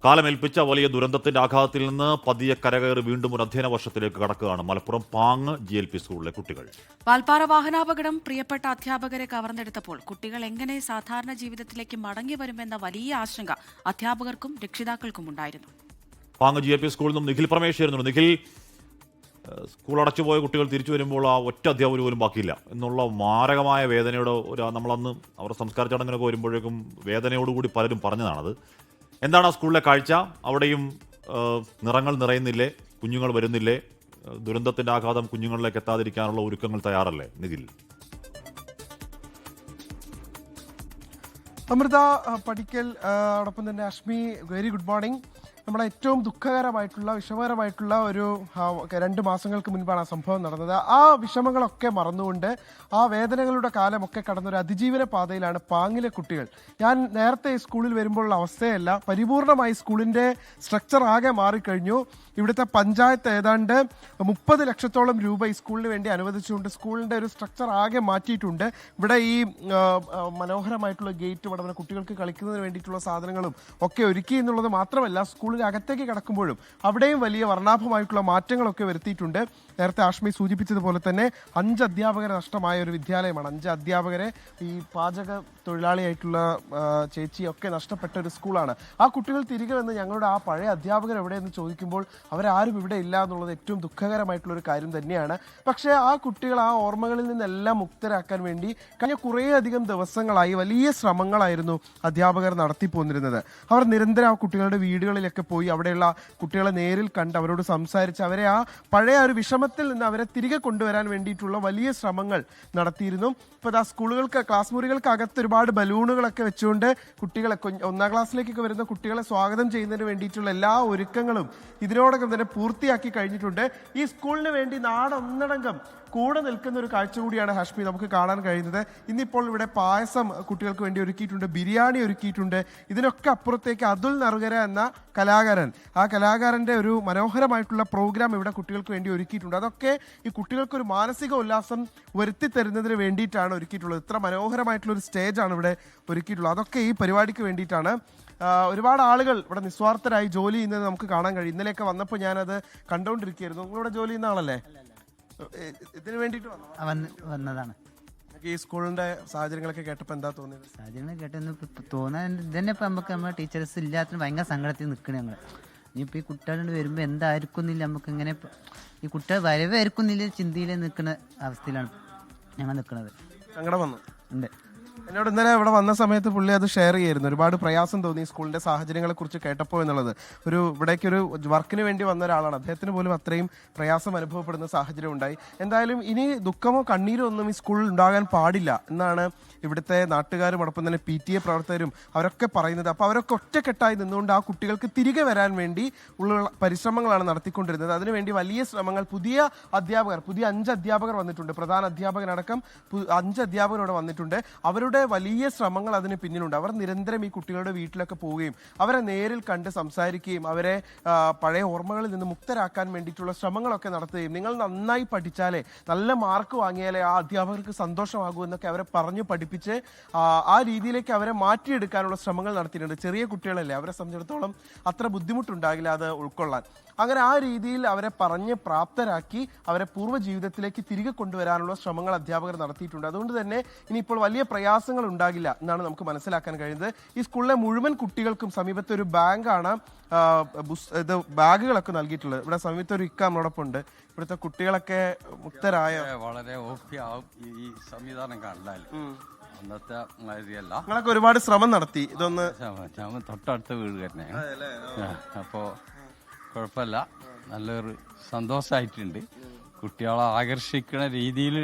കാലമേൽപ്പിച്ച വലിയ ദുരന്തത്തിന്റെ ആഘാതത്തിൽ നിന്ന് പതിയെ കരകയറി വീണ്ടും ഒരു അധ്യയന വർഷത്തിലേക്ക് കടക്കുകയാണ് മലപ്പുറം പാങ് GLP സ്കൂളിലെ കുട്ടികൾ. വാൽപ്പാറ വാഹനാപകടം പ്രിയപ്പെട്ട അധ്യാപകരെ കവർന്നെടുത്തപ്പോൾ കുട്ടികൾ എങ്ങനെ സാധാരണ ജീവിതത്തിലേക്ക് മടങ്ങി വരുമെന്ന വലിയ ആശങ്ക അധ്യാപകർക്കും രക്ഷിതാക്കൾക്കും ഉണ്ടായിരുന്നു. പാങ് GLP സ്കൂളിൽ നിന്നും നിഖിൽ പ്രമേശ്. നിഖിൽ, സ്കൂൾ അടച്ചുപോയ കുട്ടികൾ തിരിച്ചു വരുമ്പോൾ ആ ഒറ്റ അധ്യാപകർ പോലും ബാക്കിയില്ല എന്നുള്ള മാരകമായ വേദനയുടെ നമ്മളന്ന് അവരുടെ സംസ്കാര ചടങ്ങിനൊക്കെ വരുമ്പോഴേക്കും വേദനയോടുകൂടി പലരും പറഞ്ഞതാണത്. എന്താണ് ആ സ്കൂളിലെ കാഴ്ച? അവിടെയും നിറങ്ങൾ നിറയുന്നില്ലേ? കുഞ്ഞുങ്ങൾ വരുന്നില്ലേ? ദുരന്തത്തിന്റെ ആഘാതം കുഞ്ഞുങ്ങളിലേക്ക് എത്താതിരിക്കാനുള്ള ഒരുക്കങ്ങൾ തയ്യാറല്ലേ നിഖിൽ? അമൃത, പഠിക്കൽ, അതോടൊപ്പം തന്നെ അഷ്മി, വെരി ഗുഡ് മോർണിംഗ്. നമ്മുടെ ഏറ്റവും ദുഃഖകരമായിട്ടുള്ള വിഷമകരമായിട്ടുള്ള ഒരു 2 മാസങ്ങൾക്ക് മുൻപാണ് ആ സംഭവം നടന്നത്. ആ വിഷമങ്ങളൊക്കെ മറന്നുകൊണ്ട് ആ വേദനകളുടെ കാലമൊക്കെ കടന്നൊരു അതിജീവന പാതയിലാണ് പാങ്ങിലെ കുട്ടികൾ. ഞാൻ നേരത്തെ സ്കൂളിൽ വരുമ്പോഴുള്ള അവസ്ഥയല്ല, പരിപൂർണമായി സ്കൂളിൻ്റെ സ്ട്രക്ചർ ആകെ മാറിക്കഴിഞ്ഞു. ഇവിടുത്തെ പഞ്ചായത്ത് ഏതാണ്ട് 30 ലക്ഷത്തോളം രൂപ ഈ സ്കൂളിന് വേണ്ടി അനുവദിച്ചുകൊണ്ട് സ്കൂളിൻ്റെ ഒരു സ്ട്രക്ചർ ആകെ മാറ്റിയിട്ടുണ്ട്. ഇവിടെ ഈ മനോഹരമായിട്ടുള്ള ഗേറ്റും അവിടെ കുട്ടികൾക്ക് കളിക്കുന്നതിന് വേണ്ടിയിട്ടുള്ള സാധനങ്ങളും ഒക്കെ ഒരുക്കി എന്നുള്ളത് മാത്രമല്ല, സ്കൂളിന് അകത്തേക്ക് കടക്കുമ്പോഴും അവിടെയും വലിയ വർണ്ണാഭമായിട്ടുള്ള മാറ്റങ്ങളൊക്കെ വരുത്തിയിട്ടുണ്ട്. നേരത്തെ ആഷ്മി സൂചിപ്പിച്ചതുപോലെ തന്നെ 5 അധ്യാപകരെ നഷ്ടമായ ഒരു വിദ്യാലയമാണ്. 5 അധ്യാപകരെ ഈ പാചക തൊഴിലാളിയായിട്ടുള്ള ചേച്ചിയൊക്കെ നഷ്ടപ്പെട്ട ഒരു സ്കൂളാണ്. ആ കുട്ടികൾ തിരികെ വന്ന് ഞങ്ങളുടെ ആ പഴയ അധ്യാപകർ എവിടെയെന്ന് ചോദിക്കുമ്പോൾ അവരാരും ഇവിടെ ഇല്ല എന്നുള്ളത് ഏറ്റവും ദുഃഖകരമായിട്ടുള്ളൊരു കാര്യം തന്നെയാണ്. പക്ഷേ ആ കുട്ടികൾ ആ ഓർമ്മകളിൽ നിന്നെല്ലാം മുക്തരാക്കാൻ വേണ്ടി കഴിഞ്ഞ കുറേയധികം ദിവസങ്ങളായി വലിയ ശ്രമങ്ങളായിരുന്നു അധ്യാപകർ നടത്തിപ്പോന്നിരുന്നത്. അവർ നിരന്തരം ആ കുട്ടികളുടെ വീടുകളിലൊക്കെ പോയി അവിടെയുള്ള കുട്ടികളെ നേരിൽ കണ്ട് അവരോട് സംസാരിച്ച് അവരെ ആ പഴയ ഒരു വിഷമത്തിൽ നിന്ന് അവരെ തിരികെ കൊണ്ടുവരാൻ വേണ്ടിയിട്ടുള്ള വലിയ ശ്രമങ്ങൾ നടത്തിയിരുന്നു. ഇപ്പോൾ ആ സ്കൂളുകൾക്ക് ക്ലാസ് മുറികൾക്ക് അകത്ത് ഒരുപാട് ബലൂണുകളൊക്കെ വെച്ചുകൊണ്ട് കുട്ടികളെ 1ാം ക്ലാസ്സിലേക്കൊക്കെ വരുന്ന കുട്ടികളെ സ്വാഗതം ചെയ്യുന്നതിന് വേണ്ടിയിട്ടുള്ള എല്ലാ ഒരുക്കങ്ങളും ഇതിനോടകം തന്നെ പൂർത്തിയാക്കി കഴിഞ്ഞിട്ടുണ്ട്. ഈ സ്കൂളിന് വേണ്ടി നാടൊന്നടങ്കം കൂടെ നിൽക്കുന്ന ഒരു കാഴ്ച കൂടിയാണ് ഹാഷ്മി നമുക്ക് കാണാൻ കഴിയുന്നത്. ഇന്നിപ്പോൾ ഇവിടെ പായസം കുട്ടികൾക്ക് വേണ്ടി ഒരുക്കിയിട്ടുണ്ട്, ബിരിയാണി ഒരുക്കിയിട്ടുണ്ട്. ഇതിനൊക്കെ അപ്പുറത്തേക്ക് അതുൽ നറുകര എന്ന കലാകാരൻ, ആ കലാകാരൻ്റെ ഒരു മനോഹരമായിട്ടുള്ള പ്രോഗ്രാം ഇവിടെ കുട്ടികൾക്ക് വേണ്ടി ഒരുക്കിയിട്ടുണ്ട്. അതൊക്കെ ഈ കുട്ടികൾക്കൊരു മാനസിക ഉല്ലാസം വരുത്തി തരുന്നതിന് വേണ്ടിയിട്ടാണ് ഒരുക്കിയിട്ടുള്ളത്. ഇത്ര മനോഹരമായിട്ടുള്ള ഒരു സ്റ്റേജാണ് ഇവിടെ ഒരുക്കിയിട്ടുള്ളത്. അതൊക്കെ ഈ പരിപാടിക്ക് വേണ്ടിയിട്ടാണ്. ഒരുപാട് ആളുകൾ ഇവിടെ നിസ്വാർത്ഥരായി ജോലി ചെയ്യുന്നത് നമുക്ക് കാണാൻ കഴിയും. ഇന്നലെയൊക്കെ വന്നപ്പോൾ ഞാനത് കണ്ടുകൊണ്ടിരിക്കുകയായിരുന്നു. നിങ്ങളിവിടെ ജോലി ചെയ്യുന്ന ആളല്ലേ? ഇതിന് വേണ്ടിയിട്ട് വന്നതാണ്. ഈ സ്കൂളിന്റെ സാഹചര്യങ്ങളൊക്കെ കേട്ടപ്പോൾ എന്താ തോന്നിയത്? സാഹചര്യങ്ങൾ കേട്ടൊന്ന് തോന്നാൻ ഇതന്നെ ഇപ്പം നമുക്ക് നമ്മുടെ ടീച്ചേഴ്സ് ഇല്ലാത്ത ഭയങ്കര സങ്കടത്തിൽ നിൽക്കണേ ഞങ്ങൾ. ഇനിയിപ്പോൾ ഈ കുട്ടികളോട് വരുമ്പോൾ എന്തായിരിക്കുന്നില്ല, നമുക്ക് ഇങ്ങനെ ഈ കുട്ടികൾ വരവായിരിക്കുന്നില്ല ചിന്തയിൽ നിൽക്കുന്ന അവസ്ഥയിലാണ് ഞങ്ങൾ നിൽക്കുന്നത്. സങ്കടം വന്നു ഉണ്ട്. എന്നോട് ഇന്നലെ ഇവിടെ വന്ന സമയത്ത് പുള്ളി അത് ഷെയർ ചെയ്യായിരുന്നു. ഒരുപാട് പ്രയാസം തോന്നി സ്കൂളിന്റെ സാഹചര്യങ്ങളെ കുറിച്ച് കേട്ടപ്പോൾ എന്നുള്ളത്. ഇവിടേക്കൊരു വർക്കിന് വേണ്ടി വന്ന ഒരാളാണ്, അദ്ദേഹത്തിന് പോലും അത്രയും പ്രയാസം അനുഭവപ്പെടുന്ന സാഹചര്യം ഉണ്ടായി. എന്തായാലും ഇനി ദുഃഖമോ കണ്ണീരോ ഒന്നും ഈ സ്കൂളിൽ ഉണ്ടാകാൻ പാടില്ല എന്നാണ് ഇവിടുത്തെ നാട്ടുകാരും അതോടൊപ്പം തന്നെ PTA പ്രവർത്തകരും അവരൊക്കെ പറയുന്നത്. അപ്പോൾ അവരൊക്കെ ഒറ്റക്കെട്ടായി നിന്നുകൊണ്ട് ആ കുട്ടികൾക്ക് തിരികെ വരാൻ വേണ്ടി ഉള്ള പരിശ്രമങ്ങളാണ് നടത്തിക്കൊണ്ടിരുന്നത്. അതിനുവേണ്ടി വലിയ ശ്രമങ്ങൾ പുതിയ 5 അധ്യാപകർ വന്നിട്ടുണ്ട്. പ്രധാന അധ്യാപകനടക്കം 5 അധ്യാപകരോട് വന്നിട്ടുണ്ട്. അവരുടെ വലിയ ശ്രമങ്ങൾ അതിന് പിന്നിലുണ്ട്. അവർ നിരന്തരം ഈ കുട്ടികളുടെ വീട്ടിലൊക്കെ പോവുകയും അവരെ നേരിൽ കണ്ട് സംസാരിക്കുകയും അവരെ പഴയ ഓർമ്മകളിൽ നിന്ന് മുക്തരാക്കാൻ വേണ്ടിയിട്ടുള്ള ശ്രമങ്ങളൊക്കെ നടത്തുകയും നിങ്ങൾ നന്നായി പഠിച്ചാലേ, നല്ല മാർക്ക് വാങ്ങിയാലേ ആ അധ്യാപകർക്ക് സന്തോഷമാകൂ എന്നൊക്കെ അവരെ പറഞ്ഞു പഠിപ്പിച്ച് ആ രീതിയിലേക്ക് അവരെ മാറ്റിയെടുക്കാനുള്ള ശ്രമങ്ങൾ നടത്തിയിട്ടുണ്ട്. ചെറിയ കുട്ടികളല്ലേ, അവരെ സംബന്ധിച്ചിടത്തോളം അത്ര ബുദ്ധിമുട്ടുണ്ടാകില്ല അത് ഉൾക്കൊള്ളാൻ. അങ്ങനെ ആ രീതിയിൽ അവരെ പറഞ്ഞ് പ്രാപ്തരാക്കി അവരെ പൂർവ്വ ജീവിതത്തിലേക്ക് തിരികെ കൊണ്ടുവരാനുള്ള ശ്രമങ്ങൾ അധ്യാപകർ നടത്തിയിട്ടുണ്ട്. അതുകൊണ്ട് തന്നെ ഇനിയിപ്പോൾ വലിയ പ്രയാസങ്ങൾ ഉണ്ടാകില്ല എന്നാണ് നമുക്ക് മനസ്സിലാക്കാൻ കഴിയുന്നത്. ഈ സ്കൂളിലെ മുഴുവൻ കുട്ടികൾക്കും സമീപത്തെ ഒരു ബാങ്കാണ് ബാഗുകളൊക്കെ നൽകിയിട്ടുള്ളത്. ഇവിടെ സമീപത്തെ ഒരു നമ്മളോടൊപ്പം ഉണ്ട്. ഇവിടുത്തെ കുട്ടികളൊക്കെ മുക്തരായ വളരെ ഓക്കെയാവും ഈ സംവിധാനം കണ്ടാൽ. അന്നത്തെ മാതിരിയല്ല. നിങ്ങളൊക്കെ ഒരുപാട് ശ്രമം നടത്തി. ഇതൊന്ന് തൊട്ടടുത്ത വീട് തന്നെയാണ്. അപ്പോൾ കുഴപ്പമില്ല, നല്ലൊരു സന്തോഷമായിട്ടുണ്ട്. കുട്ടികളെ ആകർഷിക്കുന്ന രീതിയിൽ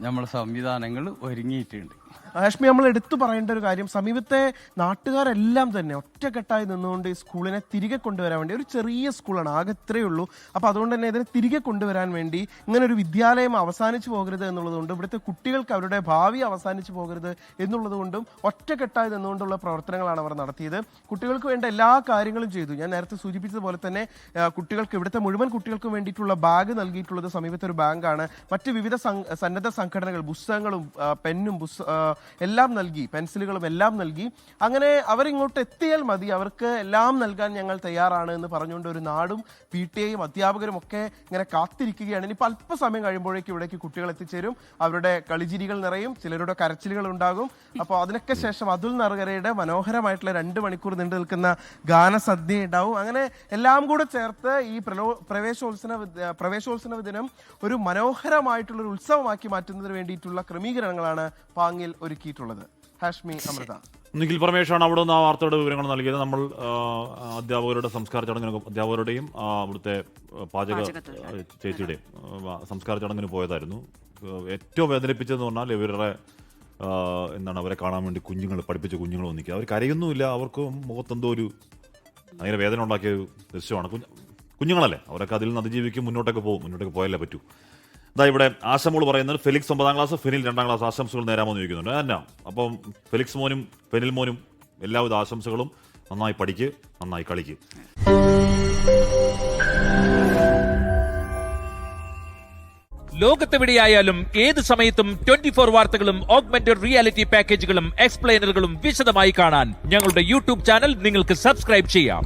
നമ്മുടെ സംവിധാനങ്ങൾ ഒരുങ്ങിയിട്ടുണ്ട്. ഹാഷ്മി, നമ്മൾ എടുത്തു പറയേണ്ട ഒരു കാര്യം, സമീപത്തെ നാട്ടുകാരെല്ലാം തന്നെ ഒറ്റക്കെട്ടായി നിന്നുകൊണ്ട് ഈ സ്കൂളിനെ തിരികെ കൊണ്ടുവരാൻ വേണ്ടി, ഒരു ചെറിയ സ്കൂളാണ്, ആകെ ഇത്രയേ ഉള്ളൂ. അപ്പോൾ അതുകൊണ്ട് തന്നെ ഇതിനെ തിരികെ കൊണ്ടുവരാൻ വേണ്ടി ഇങ്ങനെ ഒരു വിദ്യാലയം അവസാനിച്ചു പോകരുത് എന്നുള്ളതുകൊണ്ട്, ഇവിടുത്തെ കുട്ടികൾക്ക് അവരുടെ ഭാവി അവസാനിച്ചു പോകരുത് എന്നുള്ളതുകൊണ്ടും ഒറ്റക്കെട്ടായി നിന്നുകൊണ്ടുള്ള പ്രവർത്തനങ്ങളാണ് അവർ നടത്തിയത്. കുട്ടികൾക്ക് വേണ്ട എല്ലാ കാര്യങ്ങളും ചെയ്തു. ഞാൻ നേരത്തെ സൂചിപ്പിച്ചതുപോലെ തന്നെ കുട്ടികൾക്ക്, ഇവിടുത്തെ മുഴുവൻ കുട്ടികൾക്കും വേണ്ടിയിട്ടുള്ള ബാഗ് നൽകിയിട്ടുള്ളത് സമീപത്തെ ഒരു ബാങ്കാണ്. മറ്റ് വിവിധ സന്നദ്ധ സംഘടനകൾ പുസ്തകങ്ങളും പെന്നും എല്ലാം നൽകി, പെൻസിലുകളും എല്ലാം നൽകി. അങ്ങനെ അവരിങ്ങോട്ട് എത്തിയാൽ മതി, അവർക്ക് എല്ലാം നൽകാൻ ഞങ്ങൾ തയ്യാറാണ് എന്ന് പറഞ്ഞുകൊണ്ട് ഒരു നാടും PTA യും അധ്യാപകരും ഒക്കെ ഇങ്ങനെ കാത്തിരിക്കുകയാണ്. ഇനിയിപ്പോൾ അല്പസമയം കഴിയുമ്പോഴേക്കും ഇവിടേക്ക് കുട്ടികൾ എത്തിച്ചേരും. അവരുടെ കളിചിരികൾ നിറയും, ചിലരുടെ കരച്ചിലുകൾ ഉണ്ടാകും. അപ്പോൾ അതിനൊക്കെ ശേഷം അതുൽ നറുകരയുടെ മനോഹരമായിട്ടുള്ള 2 മണിക്കൂർ നീണ്ടു നിൽക്കുന്ന ഗാനസദ്യ ഉണ്ടാവും. അങ്ങനെ എല്ലാം കൂടെ ചേർത്ത് ഈ പ്രവേശോത്സവ ദിനം ഒരു മനോഹരമായിട്ടുള്ള ഒരു ഉത്സവമാക്കി മാറ്റുന്നതിന് വേണ്ടിയിട്ടുള്ള ക്രമീകരണങ്ങളാണ് പാങ്ങിൽ ഒരുക്കിയിട്ടുള്ളത്. ഹാഷ്മി, അമൃത. നിഖിൽ പരമേശാണ് അവിടെ നിന്ന് ആ വാർത്തയുടെ വിവരങ്ങൾ നൽകിയത്. നമ്മൾ അധ്യാപകരുടെ സംസ്കാര ചടങ്ങിന്, അധ്യാപകരുടെയും അവിടുത്തെ പാചക ചേച്ചിയുടെയും സംസ്കാര ചടങ്ങിന് പോയതായിരുന്നു. ഏറ്റവും വേദനിപ്പിച്ചതെന്ന് പറഞ്ഞാൽ ഇവരുടെ അവരെ കാണാൻ വേണ്ടി പഠിപ്പിച്ച കുഞ്ഞുങ്ങൾ വന്നിക്കുക. അവർ കരയൊന്നുമില്ല, അവർക്ക് മുഖത്തെന്തോ ഒരു ഭയങ്കര വേദന ഉണ്ടാക്കിയ ഒരു ദൃശ്യമാണ്. കുഞ്ഞുങ്ങളല്ലേ, അവരൊക്കെ അതിൽ നിന്ന് അതിജീവിക്കും, മുന്നോട്ടേക്ക് പോയല്ലേ പറ്റൂ. ഇവിടെ ആശമോൾ പറയുന്നത് ഫെലിക്സ് 9ാം ക്ലാസ്, ഫെനിൽ 2ാം ക്ലാസ്, ആശംസകൾ നേരാമെന്ന് ചോദിക്കുന്നുണ്ട്. എന്നാ അപ്പം ഫെലിക്സ് മോനും ഫെനിൽ മോനും എല്ലാവിധ ആശംസകളും. നന്നായി പഠിക്ക്, നന്നായി കളിക്ക്. ലോകത്തെവിടെയായാലും ഏത് സമയത്തും 24 വാർത്തകളും ഓഗ്മെന്റഡ് റിയാലിറ്റി പാക്കേജുകളും എക്സ്പ്ലെയിനറുകളും വിശദമായി കാണാൻ ഞങ്ങളുടെ യൂട്യൂബ് ചാനൽ നിങ്ങൾക്ക് സബ്സ്ക്രൈബ് ചെയ്യാം.